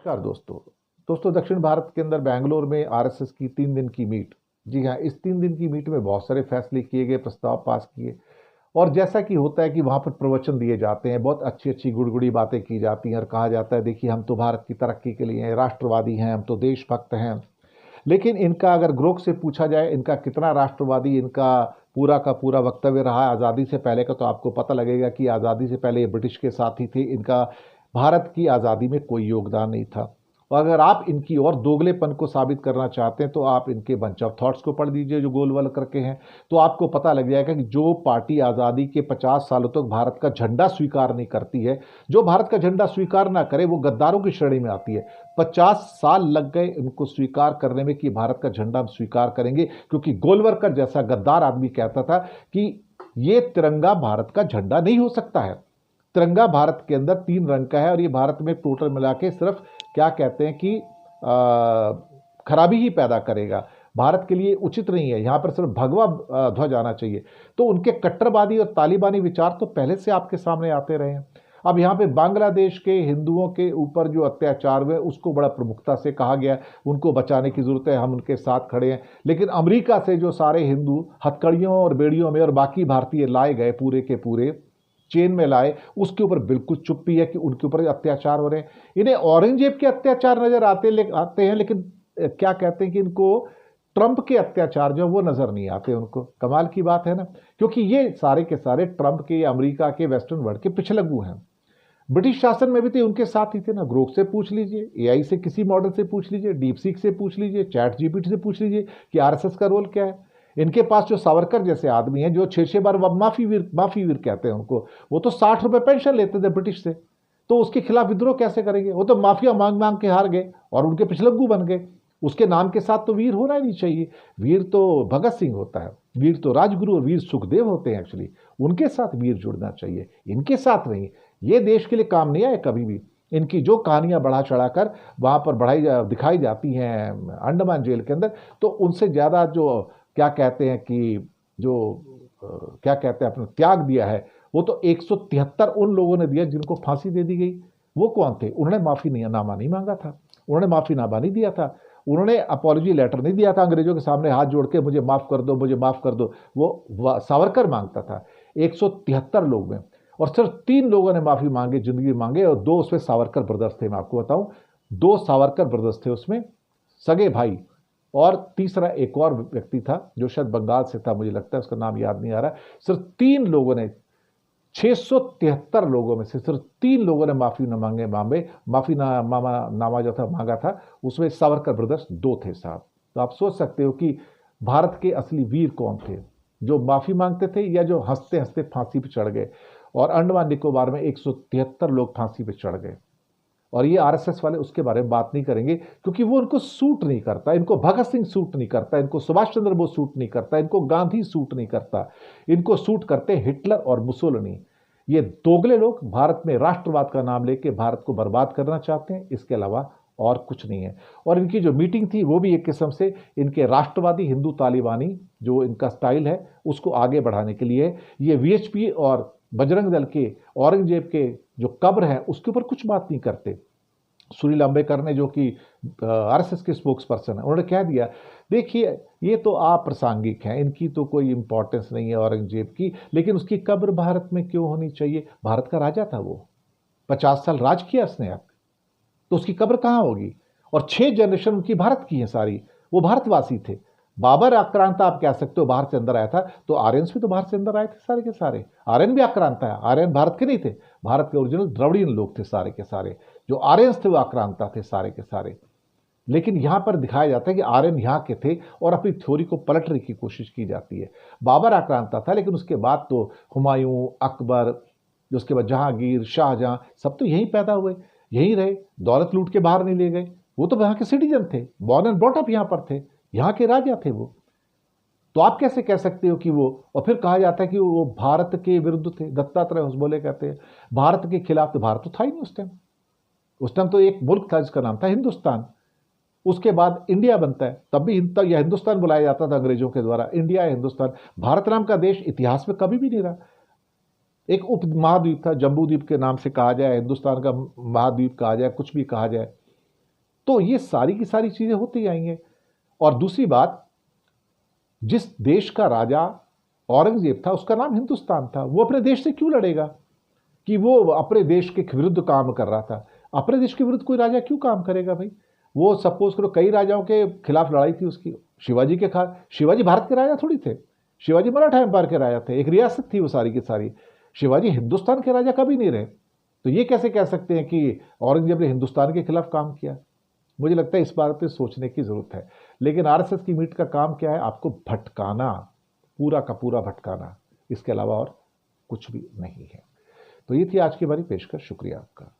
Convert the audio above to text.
नमस्कार दोस्तों। दक्षिण भारत के अंदर बेंगलोर में आरएसएस की 3 दिन की मीट। जी हाँ, इस 3 दिन की मीट में बहुत सारे फैसले किए गए, प्रस्ताव पास किए। और जैसा कि होता है कि वहाँ पर प्रवचन दिए जाते हैं, बहुत अच्छी अच्छी गुड़गुड़ी बातें की जाती हैं और कहा जाता है देखिए हम तो भारत की तरक्की के लिए हैं, राष्ट्रवादी हैं, हम तो देशभक्त हैं। लेकिन इनका अगर ग्रोक से पूछा जाए, इनका कितना राष्ट्रवादी इनका पूरा का पूरा वक्तव्य रहा आज़ादी से पहले का, तो आपको पता लगेगा कि आज़ादी से पहले ये ब्रिटिश के साथ ही थे। इनका भारत की आज़ादी में कोई योगदान नहीं था। और अगर आप इनकी और दोगलेपन को साबित करना चाहते हैं तो आप इनके बंच ऑफ थॉट्स को पढ़ लीजिए जो गोलवल करके हैं। तो आपको पता लग जाएगा कि जो पार्टी आज़ादी के 50 सालों तक भारत का झंडा स्वीकार नहीं करती है, जो भारत का झंडा स्वीकार ना करे, वो गद्दारों की श्रेणी में आती है। 50 साल लग गए उनको स्वीकार करने में कि भारत का झंडा हम स्वीकार करेंगे, क्योंकि गोलवलकर जैसा गद्दार आदमी कहता था कि ये तिरंगा भारत का झंडा नहीं हो सकता है। तिरंगा भारत के अंदर 3 रंग का है और ये भारत में टोटल मिला के सिर्फ क्या कहते हैं कि खराबी ही पैदा करेगा। भारत के लिए उचित नहीं है, यहाँ पर सिर्फ भगवा ध्वज आना चाहिए। तो उनके कट्टरवादी और तालिबानी विचार तो पहले से आपके सामने आते रहे हैं। अब यहाँ पे बांग्लादेश के हिंदुओं के ऊपर जो अत्याचार हुए उसको बड़ा प्रमुखता से कहा गया, उनको बचाने की जरूरत है, हम उनके साथ खड़े हैं। लेकिन अमेरिका से जो सारे हिंदू हथकड़ियों और बेड़ियों में और बाकी भारतीय लाए गए, पूरे के पूरे चेन में लाए, उसके ऊपर बिल्कुल चुप्पी है कि उनके ऊपर अत्याचार हो रहे हैं। इन्हें औरंगजेब के अत्याचार नजर आते हैं, लेकिन क्या कहते हैं कि इनको ट्रंप के अत्याचार जो वो नजर नहीं आते उनको। कमाल की बात है ना, क्योंकि ये सारे के सारे ट्रंप के, अमेरिका के, वेस्टर्न वर्ल्ड के पिछलग्गू हैं। ब्रिटिश शासन में भी तो उनके साथ ही थे ना। ग्रोक से पूछ लीजिए, एआई से किसी मॉडल से पूछ लीजिए, डीप सीक से पूछ लीजिए, चैट जीपीटी से पूछ लीजिए कि आरएसएस का रोल क्या है। इनके पास जो सावरकर जैसे आदमी हैं जो 6-6 बार माफी वीर कहते हैं उनको, वो तो 60 रुपए पेंशन लेते थे ब्रिटिश से, तो उसके खिलाफ विद्रोह कैसे करेंगे? वो तो माफिया मांग मांग के हार गए और उनके पिछलग्गू बन गए। उसके नाम के साथ तो वीर होना ही नहीं चाहिए। वीर तो भगत सिंह होता है, वीर तो राजगुरु और वीर सुखदेव होते हैं एक्चुअली। उनके साथ वीर जुड़ना चाहिए, इनके साथ नहीं। ये देश के लिए काम नहीं आए कभी भी। इनकी जो कहानियां बढ़ा चढ़ाकर वहां पर दिखाई जाती हैं अंडमान जेल के अंदर, तो उनसे ज्यादा जो क्या कहते हैं कि जो क्या कहते हैं अपना त्याग दिया है, वो तो 173 उन लोगों ने दिया जिनको फांसी दे दी गई। वो कौन थे? उन्होंने माफी नामा नहीं मांगा था, उन्होंने माफी नामा नहीं दिया था, उन्होंने अपॉलॉजी लेटर नहीं दिया था अंग्रेजों के सामने हाथ जोड़ के मुझे माफ कर दो, मुझे माफ कर दो। वो सावरकर मांगता था 173 लोग में, और सिर्फ 3 लोगों ने माफी मांगी, जिंदगी मांगे, और 2 उसमें सावरकर ब्रदर्स थे। मैं आपको बताऊं, 2 सावरकर ब्रदर्स थे उसमें, सगे भाई। और तीसरा एक और व्यक्ति था जो शायद बंगाल से था, मुझे लगता है उसका नाम याद नहीं आ रहा। सिर्फ 3 लोगों ने, 673 लोगों में से सिर्फ 3 लोगों ने माफी नामा जो था मांगा था, उसमें सावरकर ब्रदर्स 2 थे साहब। तो आप सोच सकते हो कि भारत के असली वीर कौन थे, जो माफी मांगते थे या जो हंसते हंसते फांसी पर चढ़ गए। और अंडमान निकोबार में 173 लोग फांसी पर चढ़ गए। और ये आरएसएस वाले उसके बारे में बात नहीं करेंगे, क्योंकि वो उनको सूट नहीं करता। इनको भगत सिंह सूट नहीं करता, इनको सुभाष चंद्र बोस सूट नहीं करता, इनको गांधी सूट नहीं करता। इनको सूट करते हिटलर और मुसोलिनी। ये दोगले लोग भारत में राष्ट्रवाद का नाम लेके भारत को बर्बाद करना चाहते हैं, इसके अलावा और कुछ नहीं है। और इनकी जो मीटिंग थी वो भी एक किस्म से इनके राष्ट्रवादी हिंदू तालिबानी जो इनका स्टाइल है उसको आगे बढ़ाने के लिए। ये वीएचपी और बजरंग दल के, औरंगजेब के जो कब्र है उसके ऊपर कुछ बात नहीं करते। सुनील अंबेकर ने, जो कि आरएसएस के स्पोक्स पर्सन है, उन्होंने कह दिया देखिए ये तो अप्रासंगिक हैं, इनकी तो कोई इंपॉर्टेंस नहीं है औरंगजेब की, लेकिन उसकी कब्र भारत में क्यों होनी चाहिए? भारत का राजा था वो, 50 साल राज किया उसने, आप तो उसकी कब्र कहाँ होगी? और 6 जनरेशन उनकी भारत की है सारी, वो भारतवासी थे। बाबर आक्रांता आप कह सकते हो बाहर से अंदर आया था, तो आर्यंस भी तो बाहर से अंदर आए थे सारे के सारे। आर्यन भी आक्रांता है, आर्यन भारत के नहीं थे, भारत के ओरिजिनल द्रविड़ियन लोग थे सारे के सारे। जो आर्यंस थे वो आक्रांता थे सारे के सारे। लेकिन यहां पर दिखाया जाता है कि आर्यन यहाँ के थे और अपनी थ्योरी को पलटने की कोशिश की जाती है। बाबर आक्रांता था, लेकिन उसके बाद तो हुमायूं, अकबर, उसके बाद जहांगीर, शाहजहां, सब तो यहीं पैदा हुए, यहीं रहे, दौलत लूट के बाहर नहीं ले गए। वो तो यहाँ के सिटीजन थे, बॉर्न एंड ब्रॉट अप यहाँ पर थे, यहाँ के राजा थे वो। तो आप कैसे कह सकते हो कि वो, और फिर कहा जाता है कि वो भारत के विरुद्ध थे। दत्तात्रेय होसबोले कहते हैं भारत के खिलाफ, तो भारत तो था ही नहीं उस टाइम। उस टाइम तो एक मुल्क था जिसका नाम था हिंदुस्तान। उसके बाद इंडिया बनता है, तब भी यह हिंदुस्तान बुलाया जाता था अंग्रेजों के द्वारा। इंडिया है हिंदुस्तान, भारत नाम का देश इतिहास में कभी भी नहीं रहा। एक उप महाद्वीप था, जम्बू द्वीप के नाम से कहा जाए, हिंदुस्तान का महाद्वीप कहा जाए, कुछ भी कहा जाए। तो ये सारी की सारी चीजें होती आई हैं। और दूसरी बात, जिस देश का राजा औरंगजेब था उसका नाम हिंदुस्तान था, वो अपने देश से क्यों लड़ेगा? कि वो अपने देश के विरुद्ध काम कर रहा था। अपने देश के विरुद्ध कोई राजा क्यों काम करेगा भाई? वो सपोज करो कई राजाओं के खिलाफ लड़ाई थी उसकी। शिवाजी के खा शिवाजी भारत के राजा थोड़ी थे, शिवाजी मराठा एम्पायर के राजा थे, एक रियासत थी वो सारी की सारी। शिवाजी हिंदुस्तान के राजा कभी नहीं रहे। तो ये कैसे कह सकते हैं कि औरंगजेब ने हिंदुस्तान के खिलाफ काम किया? मुझे लगता है इस बात पे सोचने की जरूरत है। लेकिन आरएसएस की मीट का काम क्या है? आपको भटकाना, पूरा का पूरा भटकाना, इसके अलावा और कुछ भी नहीं है। तो ये थी आज की हमारी पेशकश। शुक्रिया आपका।